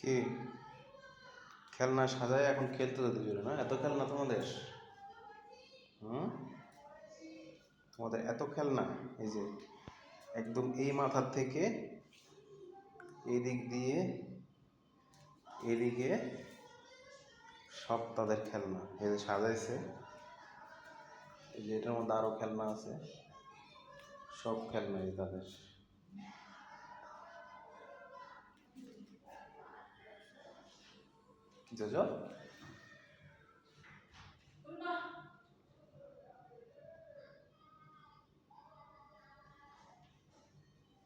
কি খেলনা সাজায় এখন খেলতে যেতে জোরে না? এত খেলনা তোমাদের? হুম, তোমাদের এত খেলনা? এই যে একদম এই মাথার থেকে এই দিক দিয়ে এদিকে সব তাদের খেলনা। এই যে সাজাইছে, এই যে এটার মধ্যে আরো খেলনা আছে, সব খেলনাই তাদের। কি চাইছ?